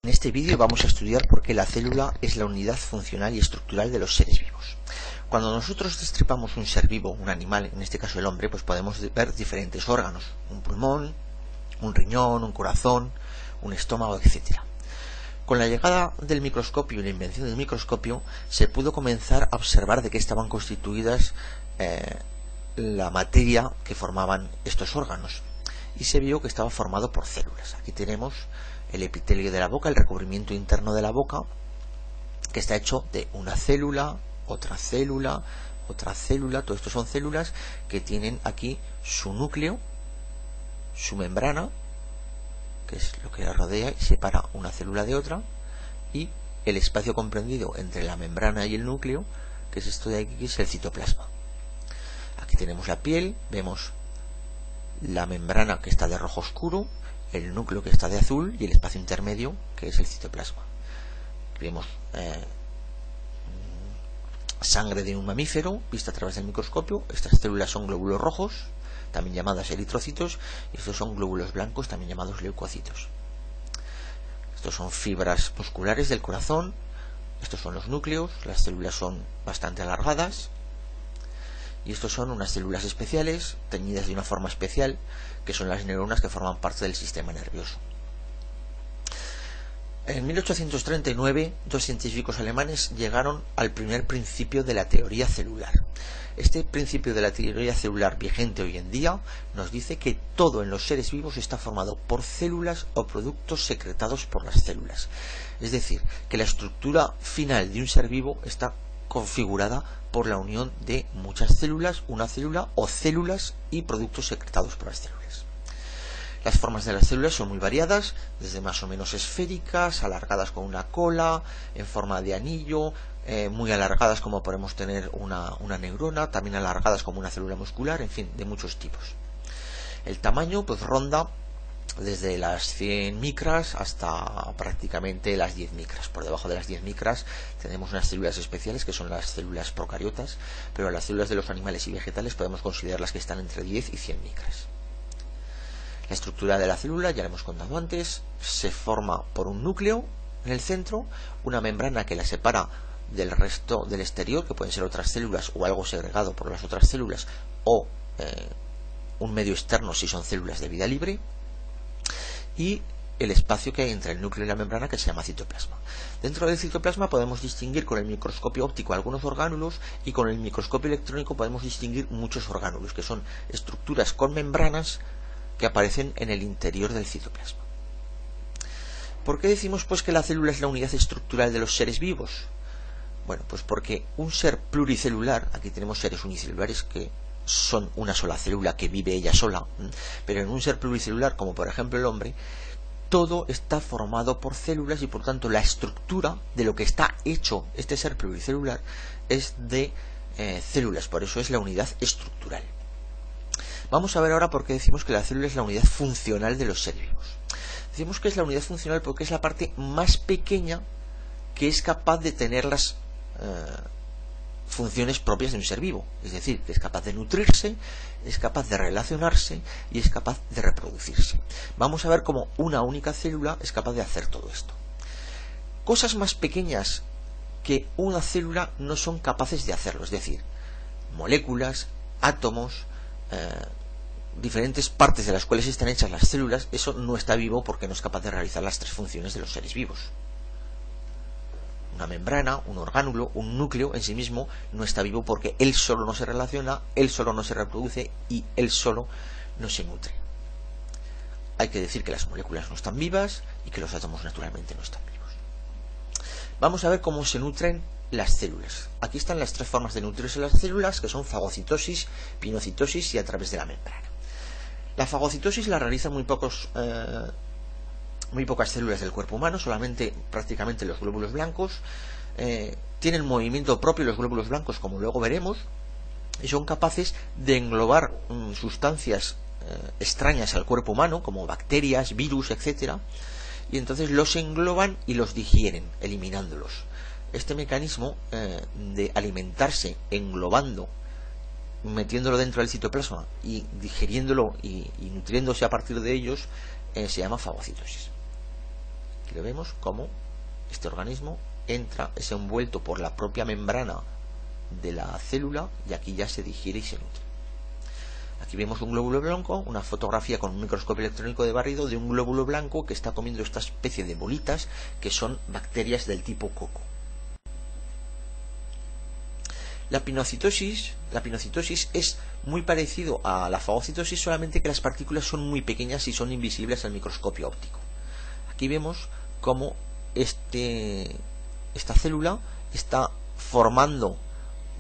En este vídeo vamos a estudiar por qué la célula es la unidad funcional y estructural de los seres vivos. Cuando nosotros destripamos un ser vivo, un animal, en este caso el hombre, pues podemos ver diferentes órganos, un pulmón, un riñón, un corazón, un estómago, etc. Con la llegada del microscopio y la invención del microscopio se pudo comenzar a observar de qué estaban constituidas la materia que formaban estos órganos, y se vio que estaba formado por células. Aquí tenemos el epitelio de la boca, el recubrimiento interno de la boca, que está hecho de una célula, otra célula, otra célula. Todo esto son células que tienen aquí su núcleo, su membrana, que es lo que la rodea y separa una célula de otra, y el espacio comprendido entre la membrana y el núcleo, que es esto de aquí, que es el citoplasma. Aquí tenemos la piel, vemos la membrana que está de rojo oscuro, el núcleo que está de azul y el espacio intermedio que es el citoplasma. Vemos sangre de un mamífero vista a través del microscopio. Estas células son glóbulos rojos, también llamadas eritrocitos, y estos son glóbulos blancos, también llamados leucocitos. Estos son fibras musculares del corazón. Estos son los núcleos. Las células son bastante alargadas. Y estos son unas células especiales, teñidas de una forma especial, que son las neuronas, que forman parte del sistema nervioso. En 1839, dos científicos alemanes llegaron al primer principio de la teoría celular. Este principio de la teoría celular vigente hoy en día nos dice que todo en los seres vivos está formado por células o productos secretados por las células. Es decir, que la estructura final de un ser vivo está configurada por la unión de muchas células, una célula o células y productos secretados por las células. Las formas de las células son muy variadas, desde más o menos esféricas, alargadas con una cola, en forma de anillo, muy alargadas como podemos tener una neurona, también alargadas como una célula muscular, en fin, de muchos tipos. El tamaño pues ronda desde las 100 micras hasta prácticamente las 10 micras. Por debajo de las 10 micras tenemos unas células especiales que son las células procariotas, pero las células de los animales y vegetales podemos considerarlas que están entre 10 y 100 micras. La estructura de la célula, ya lo hemos contado antes, se forma por un núcleo en el centro, una membrana que la separa del resto del exterior, que pueden ser otras células o algo segregado por las otras células, o un medio externo si son células de vida libre, y el espacio que hay entre el núcleo y la membrana, que se llama citoplasma. Dentro del citoplasma podemos distinguir con el microscopio óptico algunos orgánulos, y con el microscopio electrónico podemos distinguir muchos orgánulos, que son estructuras con membranas que aparecen en el interior del citoplasma. ¿Por qué decimos pues que la célula es la unidad estructural de los seres vivos? Bueno, pues porque un ser pluricelular, aquí tenemos seres unicelulares que son una sola célula que vive ella sola, pero en un ser pluricelular como por ejemplo el hombre, todo está formado por células, y por tanto la estructura de lo que está hecho este ser pluricelular es de células. Por eso es la unidad estructural. Vamos a ver ahora por qué decimos que la célula es la unidad funcional de los seres vivos. Decimos que es la unidad funcional porque es la parte más pequeña que es capaz de tener las funciones propias de un ser vivo, es decir, que es capaz de nutrirse, es capaz de relacionarse y es capaz de reproducirse. Vamos a ver cómo una única célula es capaz de hacer todo esto. Cosas más pequeñas que una célula no son capaces de hacerlo, es decir, moléculas, átomos, diferentes partes de las cuales están hechas las células, eso no está vivo porque no es capaz de realizar las tres funciones de los seres vivos. Una membrana, un orgánulo, un núcleo en sí mismo no está vivo porque él solo no se relaciona, él solo no se reproduce y él solo no se nutre. Hay que decir que las moléculas no están vivas y que los átomos naturalmente no están vivos. Vamos a ver cómo se nutren las células. Aquí están las tres formas de nutrirse las células, que son fagocitosis, pinocitosis y a través de la membrana. La fagocitosis la realizan muy pocas células del cuerpo humano, solamente prácticamente los glóbulos blancos. Tienen movimiento propio los glóbulos blancos, como luego veremos, y son capaces de englobar sustancias extrañas al cuerpo humano, como bacterias, virus, etcétera, y entonces los engloban y los digieren, eliminándolos. Este mecanismo de alimentarse englobando, metiéndolo dentro del citoplasma y digeriéndolo y nutriéndose a partir de ellos, se llama fagocitosis. Aquí lo vemos como este organismo entra, es envuelto por la propia membrana de la célula y aquí ya se digiere y se nutre. Aquí vemos un glóbulo blanco, una fotografía con un microscopio electrónico de barrido de un glóbulo blanco que está comiendo esta especie de bolitas que son bacterias del tipo coco. La pinocitosis es muy parecido a la fagocitosis, solamente que las partículas son muy pequeñas y son invisibles al microscopio óptico. Aquí vemos cómo esta célula está formando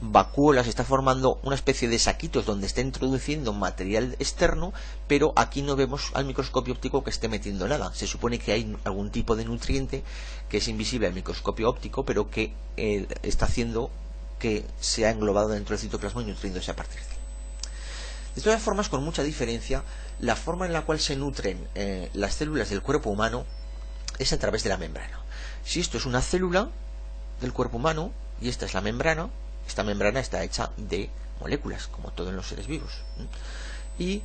vacuolas, está formando una especie de saquitos donde está introduciendo material externo, pero aquí no vemos al microscopio óptico que esté metiendo nada. Se supone que hay algún tipo de nutriente que es invisible al microscopio óptico, pero que está haciendo que sea englobado dentro del citoplasma y nutriéndose a partir de él. De todas formas, con mucha diferencia, la forma en la cual se nutren las células del cuerpo humano es a través de la membrana. Si esto es una célula del cuerpo humano y esta es la membrana, esta membrana está hecha de moléculas, como todo en los seres vivos. Y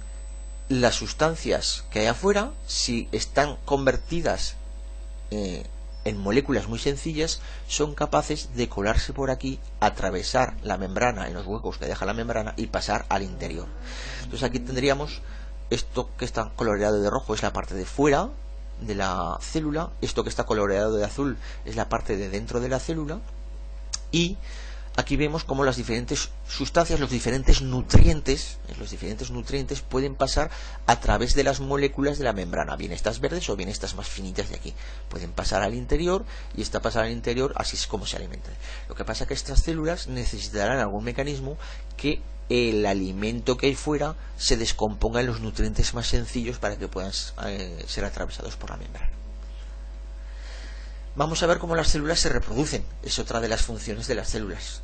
las sustancias que hay afuera, si están convertidas en moléculas muy sencillas, son capaces de colarse por aquí, atravesar la membrana en los huecos que deja la membrana y pasar al interior. Entonces aquí tendríamos esto que está coloreado de rojo, es la parte de fuera de la célula, esto que está coloreado de azul es la parte de dentro de la célula, y aquí vemos cómo las diferentes sustancias, los diferentes nutrientes pueden pasar a través de las moléculas de la membrana, bien estas verdes o bien estas más finitas de aquí. Pueden pasar al interior y esta pasar al interior, así es como se alimentan. Lo que pasa es que estas células necesitarán algún mecanismo que el alimento que hay fuera se descomponga en los nutrientes más sencillos para que puedan ser atravesados por la membrana. Vamos a ver cómo las células se reproducen. Es otra de las funciones de las células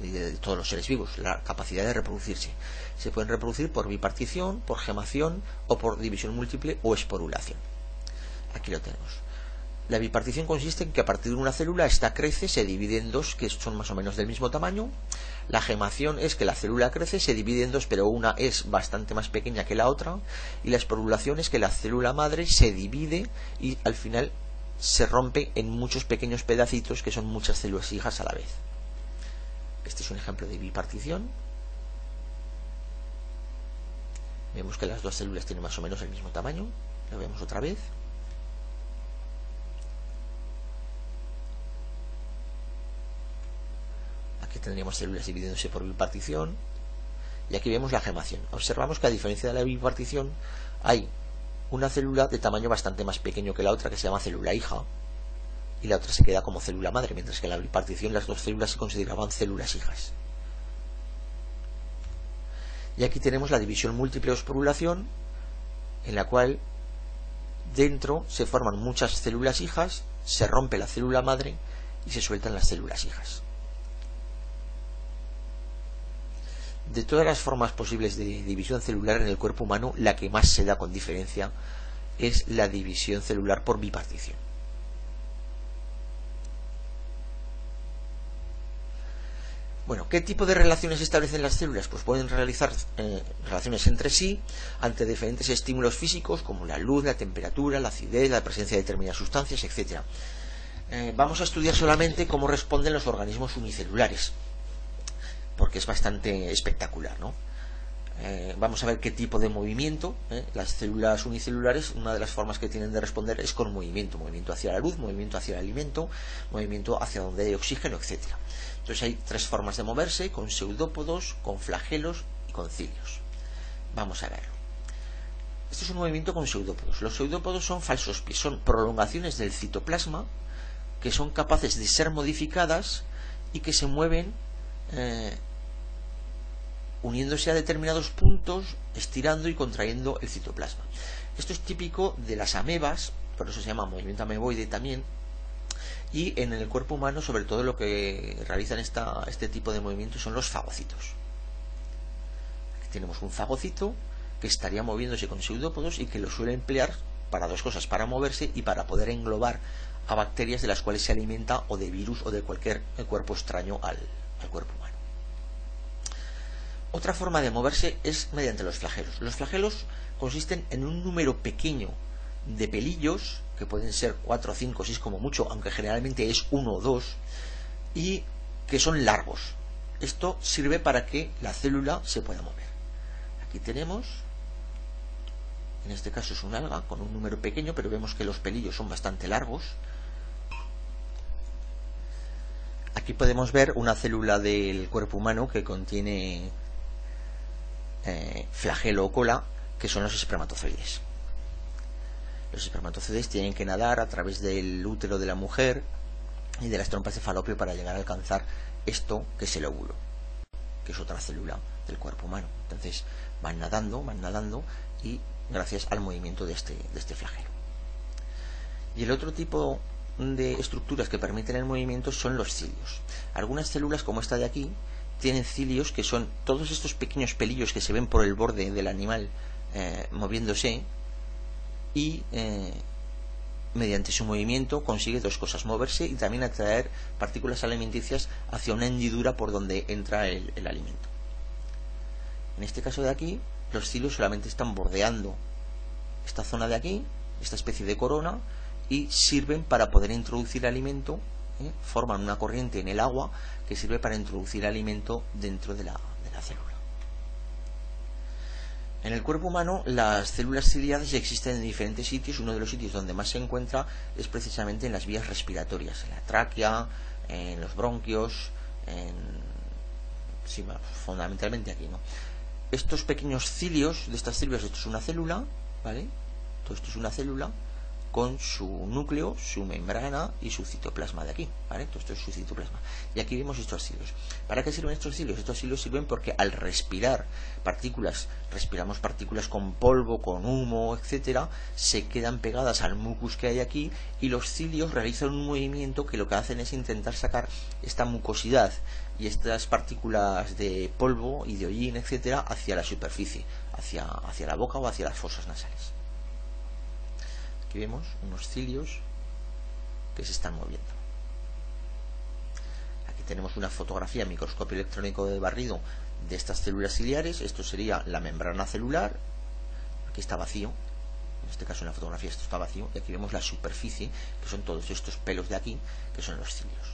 y de todos los seres vivos, la capacidad de reproducirse. Se pueden reproducir por bipartición, por gemación o por división múltiple o esporulación. Aquí lo tenemos. La bipartición consiste en que a partir de una célula esta crece, se divide en dos que son más o menos del mismo tamaño. La gemación es que la célula crece, se divide en dos, pero una es bastante más pequeña que la otra. Y la esporulación es que la célula madre se divide y al final se rompe en muchos pequeños pedacitos que son muchas células hijas a la vez. Este es un ejemplo de bipartición. Vemos que las dos células tienen más o menos el mismo tamaño. Lo vemos otra vez. Aquí tendríamos células dividiéndose por bipartición. Y aquí vemos la gemación. Observamos que a diferencia de la bipartición hay una célula de tamaño bastante más pequeño que la otra, que se llama célula hija, y la otra se queda como célula madre, mientras que en la bipartición las dos células se consideraban células hijas. Y aquí tenemos la división múltiple o esporulación, en la cual dentro se forman muchas células hijas, se rompe la célula madre y se sueltan las células hijas. De todas las formas posibles de división celular en el cuerpo humano, la que más se da con diferencia es la división celular por bipartición. Bueno, ¿qué tipo de relaciones establecen las células? Pues pueden realizar relaciones entre sí ante diferentes estímulos físicos como la luz, la temperatura, la acidez, la presencia de determinadas sustancias, etc. Vamos a estudiar solamente cómo responden los organismos unicelulares, porque es bastante espectacular, ¿no? Vamos a ver qué tipo de movimiento. Las células unicelulares, una de las formas que tienen de responder es con movimiento hacia la luz, movimiento hacia el alimento, movimiento hacia donde hay oxígeno, etc. Entonces hay tres formas de moverse: con pseudópodos, con flagelos y con cilios. Vamos a verlo. Este es un movimiento con pseudópodos. Los pseudópodos son falsos pies, son prolongaciones del citoplasma que son capaces de ser modificadas y que se mueven uniéndose a determinados puntos, estirando y contrayendo el citoplasma. Esto es típico de las amebas, por eso se llama movimiento ameboide también, y en el cuerpo humano sobre todo lo que realizan este tipo de movimientos son los fagocitos. Aquí tenemos un fagocito que estaría moviéndose con pseudópodos y que lo suele emplear para dos cosas: para moverse y para poder englobar a bacterias de las cuales se alimenta, o de virus o de cualquier cuerpo extraño al cuerpo humano. Otra forma de moverse es mediante los flagelos. Los flagelos consisten en un número pequeño de pelillos, que pueden ser 4, 5, 6 como mucho, aunque generalmente es 1 o 2, y que son largos. Esto sirve para que la célula se pueda mover. Aquí tenemos, en este caso es un alga con un número pequeño, pero vemos que los pelillos son bastante largos. Aquí podemos ver una célula del cuerpo humano que contiene flagelo o cola, que son los espermatozoides. Los espermatozoides tienen que nadar a través del útero de la mujer y de las trompas de falopio para llegar a alcanzar esto que es el óvulo, que es otra célula del cuerpo humano. Entonces van nadando y gracias al movimiento de este flagelo. Y el otro tipo de estructuras que permiten el movimiento son los cilios. Algunas células, como esta de aquí, tienen cilios, que son todos estos pequeños pelillos que se ven por el borde del animal moviéndose, y mediante su movimiento consigue dos cosas: moverse y también atraer partículas alimenticias hacia una hendidura por donde entra el alimento. En este caso de aquí, los cilios solamente están bordeando esta zona de aquí, esta especie de corona, y sirven para poder introducir alimento, forman una corriente en el agua que sirve para introducir alimento dentro de la célula. En el cuerpo humano, las células ciliadas existen en diferentes sitios. Uno de los sitios donde más se encuentra es precisamente en las vías respiratorias, en la tráquea, en los bronquios, sí, fundamentalmente aquí, ¿no? Estos pequeños cilios de estas células, esto es una célula, ¿vale? Todo esto es una célula con su núcleo, su membrana y su citoplasma de aquí, ¿vale? Todo esto es su citoplasma. Y aquí vemos estos cilios. ¿Para qué sirven estos cilios? Estos cilios sirven porque al respirar partículas, respiramos partículas con polvo, con humo, etcétera, se quedan pegadas al mucus que hay aquí, y los cilios realizan un movimiento que lo que hacen es intentar sacar esta mucosidad y estas partículas de polvo y de hollín, etcétera, hacia la superficie, hacia la boca o hacia las fosas nasales. Aquí vemos unos cilios que se están moviendo. Aquí tenemos una fotografía en microscopio electrónico de barrido de estas células ciliares. Esto sería la membrana celular. Aquí está vacío. En este caso en la fotografía esto está vacío. Y aquí vemos la superficie, que son todos estos pelos de aquí, que son los cilios.